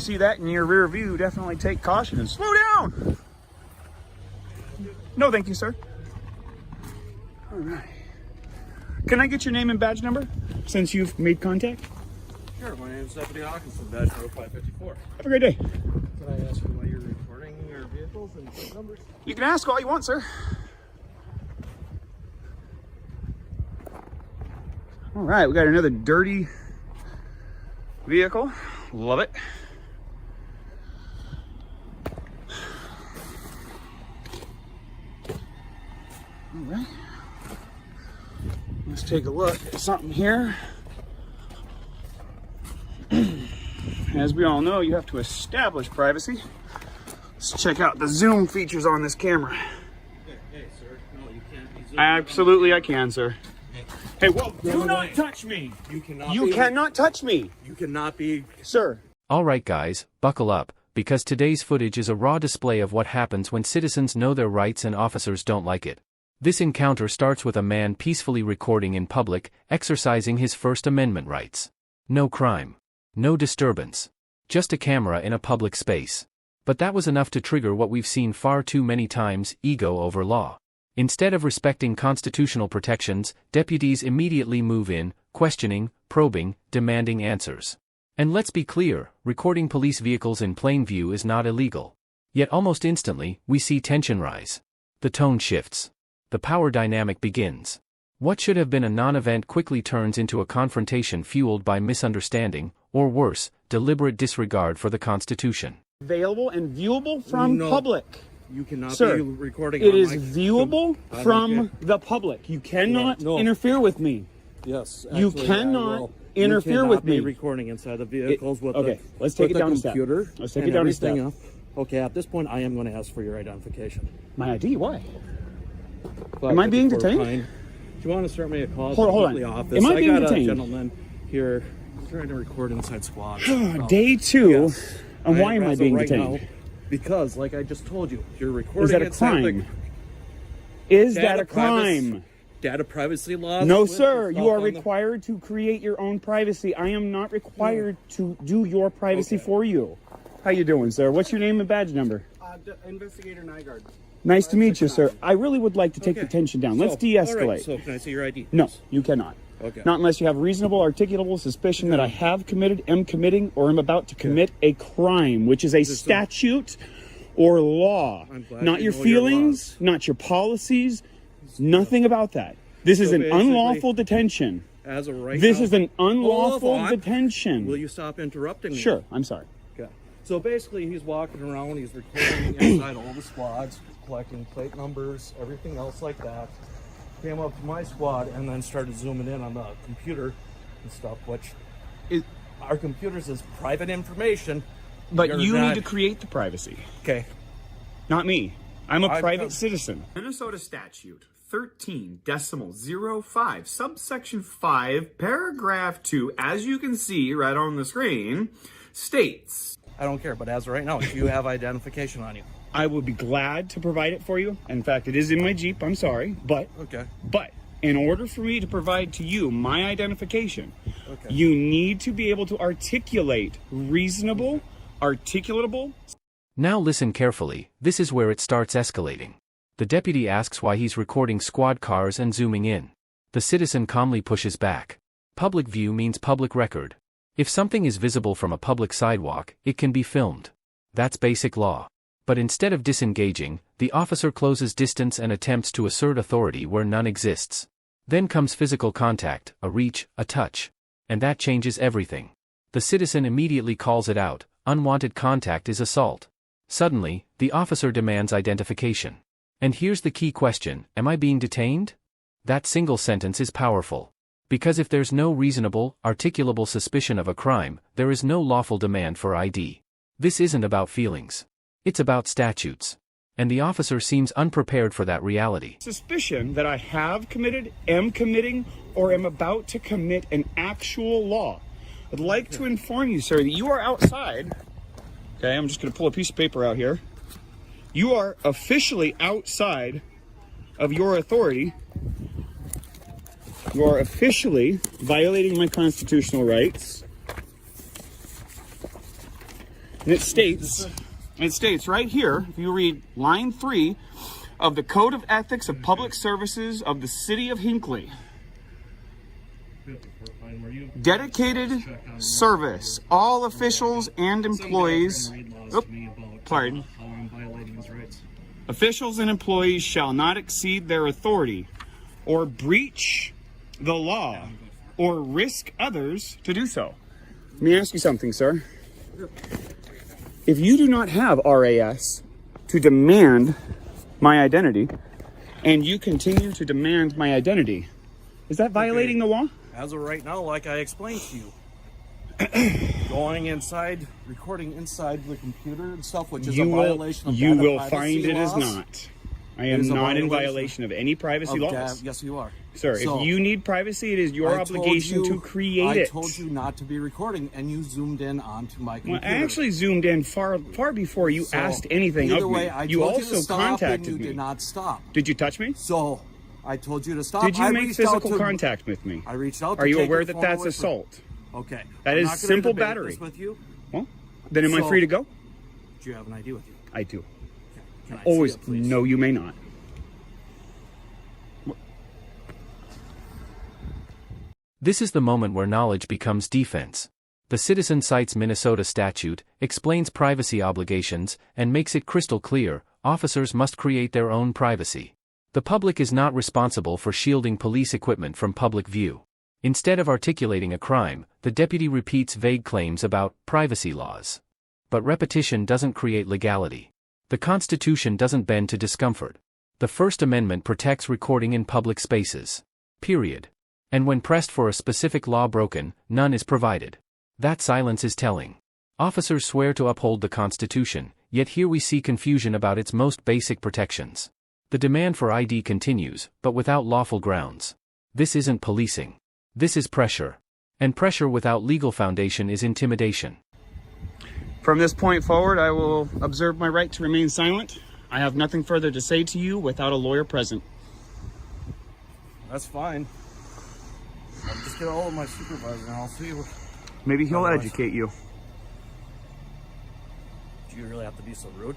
you see that in your rear view, definitely take caution and slow down. No, thank you, sir. All right. Can I get your name and badge number since you've made contact? Sure, my name is Deputy Hawkinson, badge number 554. Have a great day. Can I ask you why you're recording your vehicles and plate numbers? You can ask all you want, sir. All right, we got another dirty vehicle. Love it. All right. Let's take a look at something here. As we all know, you have to establish privacy. Let's check out the zoom features on this camera. Hey, sir. No, you can't be zooming. Absolutely, I can, sir. Hey, whoa, do not touch me. You cannot. You cannot touch me. You cannot be. Sir. Alright guys, buckle up, because today's footage is a raw display of what happens when citizens know their rights and officers don't like it. This encounter starts with a man peacefully recording in public, exercising his First Amendment rights. No crime. No disturbance. Just a camera in a public space. But that was enough to trigger what we've seen far too many times, ego over law. Instead of respecting constitutional protections, deputies immediately move in, questioning, probing, demanding answers. And let's be clear, recording police vehicles in plain view is not illegal. Yet almost instantly, we see tension rise. The tone shifts. The power dynamic begins. What should have been a non-event quickly turns into a confrontation fueled by misunderstanding, or worse, deliberate disregard for the Constitution. Available and viewable from public. You cannot Sir, be recording. it is viewable from the public. You cannot interfere with me. Yes. You cannot interfere with me. Be recording inside the vehicles with okay, the, let's take it down computer. A step. Let's take it down a step. Okay, at this point, I am going to ask for your identification. My ID? Why? But am I being detained? Do you want to start me a call? Hold on. The office? Am I being got detained? A gentleman here trying to record inside squad. Day 2. Yes. And why am I being detained? Now, because, like I just told you, you're recording. Is that a crime? Is that a crime? Data privacy laws? No, sir. You are required to create your own privacy. I am not required to do your privacy for you. How you doing, sir? What's your name and badge number? Investigator Nygaard. Nice to meet you, sir. I really would like to take the tension down. Let's de-escalate. Right. So can I see your ID? No, you cannot. Okay. Not unless you have reasonable, articulable suspicion that I have committed, am committing, or am about to commit a crime, which is a statute or law. Not your feelings, not your policies, nothing about that. This is an unlawful detention. As a right This now, is an unlawful detention. Will you stop interrupting me? Sure, I'm sorry. Okay. So basically, he's walking around, he's recording inside all the squads, collecting plate numbers, everything else like that. Came up to my squad and then started zooming in on the computer and stuff, which our computers is private information. But you need to create the privacy. Okay. Not me. I'm a private citizen. Minnesota statute 13.05, subsection 5, paragraph 2, as you can see right on the screen, states. I don't care, but as of right now, if you have identification on you. I will be glad to provide it for you. In fact, it is in my Jeep. I'm sorry. But in order for me to provide to you my identification, you need to be able to articulate reasonable, articulatable. Now listen carefully, this is where it starts escalating. The deputy asks why he's recording squad cars and zooming in. The citizen calmly pushes back. Public view means public record. If something is visible from a public sidewalk, it can be filmed. That's basic law. But instead of disengaging, the officer closes distance and attempts to assert authority where none exists. Then comes physical contact, a reach, a touch. And that changes everything. The citizen immediately calls it out. Unwanted contact is assault. Suddenly, the officer demands identification. And here's the key question, am I being detained? That single sentence is powerful. Because if there's no reasonable, articulable suspicion of a crime, there is no lawful demand for ID. This isn't about feelings. It's about statutes. And the officer seems unprepared for that reality. Suspicion that I have committed, am committing, or am about to commit an actual law. I'd like to inform you, sir, that you are outside. Okay, I'm just going to pull a piece of paper out here. You are officially outside of your authority. You are officially violating my constitutional rights. And it states right here, if you read line 3 of the Code of Ethics of Public Services of the City of Hinckley. Dedicated service. All officials and employees. Pardon. Officials and employees shall not exceed their authority or breach the law or risk others to do so. Let me ask you something, sir. If you do not have RAS to demand my identity, and you continue to demand my identity, is that violating the law? As of right now, like I explained to you, going inside, recording inside the computer and stuff, which is a violation of you data will privacy find it is laws. not. I am not in violation of any privacy laws. Yes, you are. Sir, So, if you need privacy, it is your obligation to create it. I told you not to be recording, and you zoomed in onto my computer. Well, I actually zoomed in far before you asked anything either of way, me. I You told also to stop, contacted and you me. did not stop. Did you touch me? So I told you to stop. Did you I make reached out physical to- contact with me? I reached out. To Are you take aware your that phone that's away from- assault? Okay. That I'm is not gonna simple debate battery. this with you. Well, then am I So- free to go? Do you have an ID with you? I do. Can I Always. see it, please? No, you may not. This is the moment where knowledge becomes defense. The citizen cites Minnesota statute, explains privacy obligations, and makes it crystal clear, officers must create their own privacy. The public is not responsible for shielding police equipment from public view. Instead of articulating a crime, the deputy repeats vague claims about privacy laws. But repetition doesn't create legality. The Constitution doesn't bend to discomfort. The First Amendment protects recording in public spaces. Period. And when pressed for a specific law broken, none is provided. That silence is telling. Officers swear to uphold the Constitution, yet here we see confusion about its most basic protections. The demand for ID continues, but without lawful grounds. This isn't policing. This is pressure. And pressure without legal foundation is intimidation. From this point forward, I will observe my right to remain silent. I have nothing further to say to you without a lawyer present. That's fine. I'll just get a hold of my supervisor and I'll see what. Maybe he'll Otherwise- educate you. Do you really have to be so rude?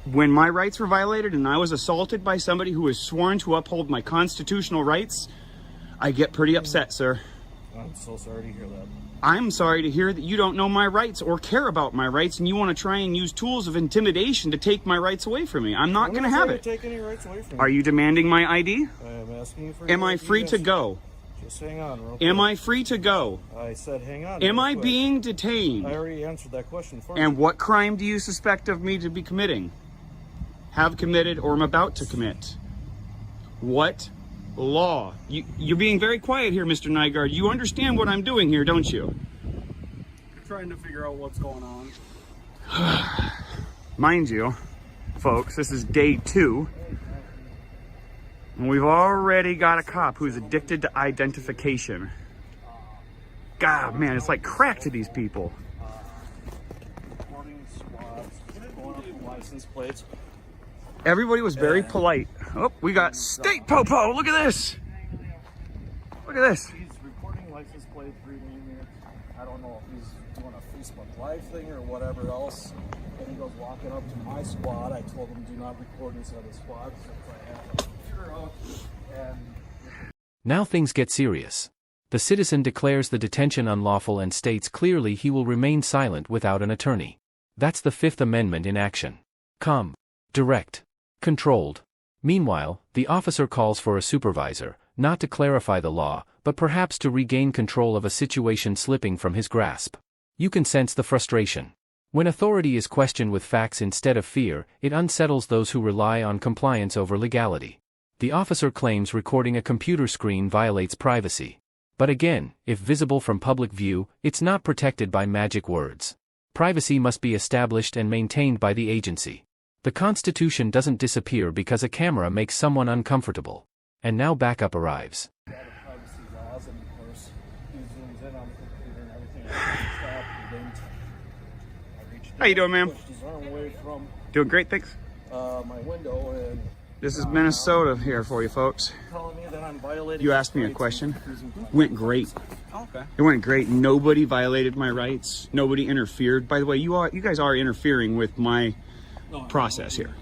When my rights were violated and I was assaulted by somebody who was sworn to uphold my constitutional rights, I get pretty upset, sir. I'm so sorry to hear that. I'm sorry to hear that you don't know my rights or care about my rights and you want to try and use tools of intimidation to take my rights away from me. I'm not going to have it. Take any rights away from Are you demanding my ID? I am asking you for. Am your I ID, free to yes. go? Just hang on, real Am quick. I free to go? I said hang on. Am real I quick. being I detained? already answered that question for you. And what crime do you suspect of me to be committing? Have committed or am about to commit? What law? You're being very quiet here, Mr. Nygaard. You understand what I'm doing here, don't you? Trying to figure out what's going on. Mind you, folks, this is day 2. And we've already got a cop who's addicted to identification. God, man, it's like crack to these people. Recording squads, going up the license plates. Everybody was very polite. Oh, we got State Popo. Look at this. Look at this. He's recording license plates, reading it. I don't know if he's doing a Facebook Live thing or whatever else. And he goes walking up to my squad. I told him do not record inside the squad since I have a computer out. And Now things get serious. The citizen declares the detention unlawful and states clearly he will remain silent without an attorney. That's the Fifth Amendment in action. Calm. Direct. Controlled. Meanwhile, the officer calls for a supervisor, not to clarify the law, but perhaps to regain control of a situation slipping from his grasp. You can sense the frustration. When authority is questioned with facts instead of fear, it unsettles those who rely on compliance over legality. The officer claims recording a computer screen violates privacy. But again, if visible from public view, it's not protected by magic words. Privacy must be established and maintained by the agency. The Constitution doesn't disappear because a camera makes someone uncomfortable. And now backup arrives. data privacy laws, and of course, he zooms in on the computer and everything. I stopped, he didn't. I reached How you down, ma'am? Pushed his arm away from Doing great, thanks. my window, and This is Minnesota here for you folks. Telling me that I'm violating. You asked me a question. Went great. Okay. It went great. Nobody violated my rights. Nobody interfered. By the way, you guys are interfering with my process here.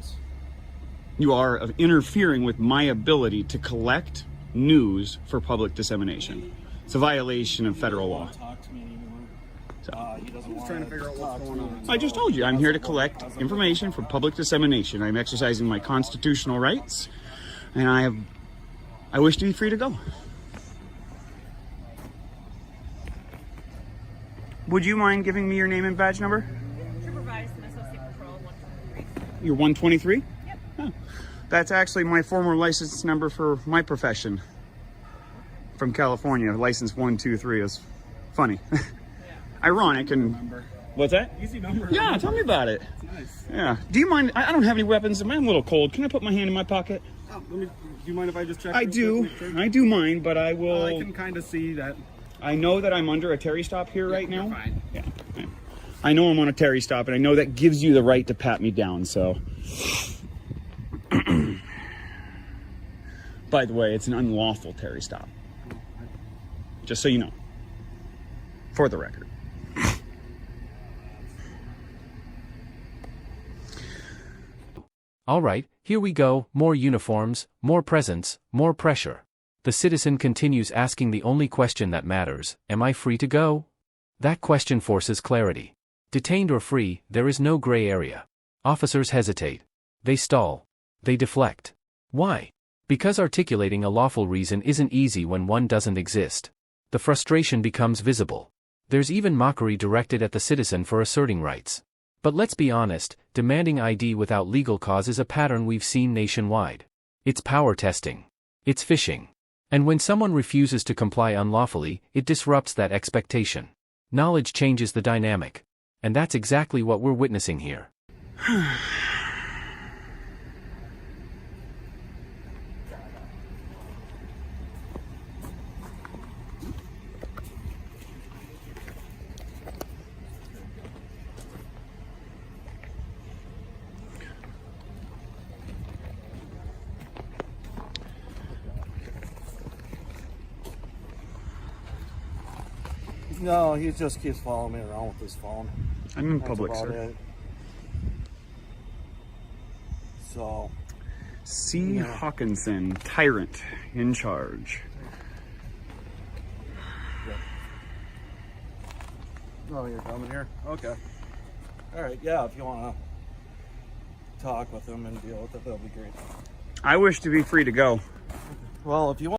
You are interfering with my ability to collect news for public dissemination. It's a violation of federal law. Talk to me anymore. He doesn't I'm want just trying to figure out what's going on. I just told you, I'm here to collect information for public dissemination. I'm exercising my constitutional rights, and I wish to be free to go. Would you mind giving me your name and badge number? Supervisor, Associate Patrol 123. You're 123? Yep. Oh. That's actually my former license number for my profession from California. License 123 is funny. Ironic and... What's that? Easy number. Yeah, tell me about it. Nice. Yeah. Do you mind? I don't have any weapons. I'm a little cold. Can I put my hand in my pocket? Do you mind if I just check? I real do. quick, make sure? I do mind, but I will... I can kind of see that. I know that I'm under a Terry stop here right now. You're fine. Yeah. I know I'm on a Terry stop, and I know that gives you the right to pat me down, so... By the way, it's an unlawful Terry stop. Just so you know. For the record. All right, here we go, more uniforms, more presents, more pressure. The citizen continues asking the only question that matters, am I free to go? That question forces clarity. Detained or free, there is no gray area. Officers hesitate. They stall. They deflect. Why? Because articulating a lawful reason isn't easy when one doesn't exist. The frustration becomes visible. There's even mockery directed at the citizen for asserting rights. But let's be honest, demanding ID without legal cause is a pattern we've seen nationwide. It's power testing. It's phishing. And when someone refuses to comply unlawfully, it disrupts that expectation. Knowledge changes the dynamic. And that's exactly what we're witnessing here. No, he just keeps following me around with his phone. I'm in That's public, about sir. it. So, C. Hawkinson, Tyrant, in charge. oh, you're coming here? Okay. All right, yeah, if you want to talk with him and deal with it, that'll be great. I wish to be free to go. Well, if you want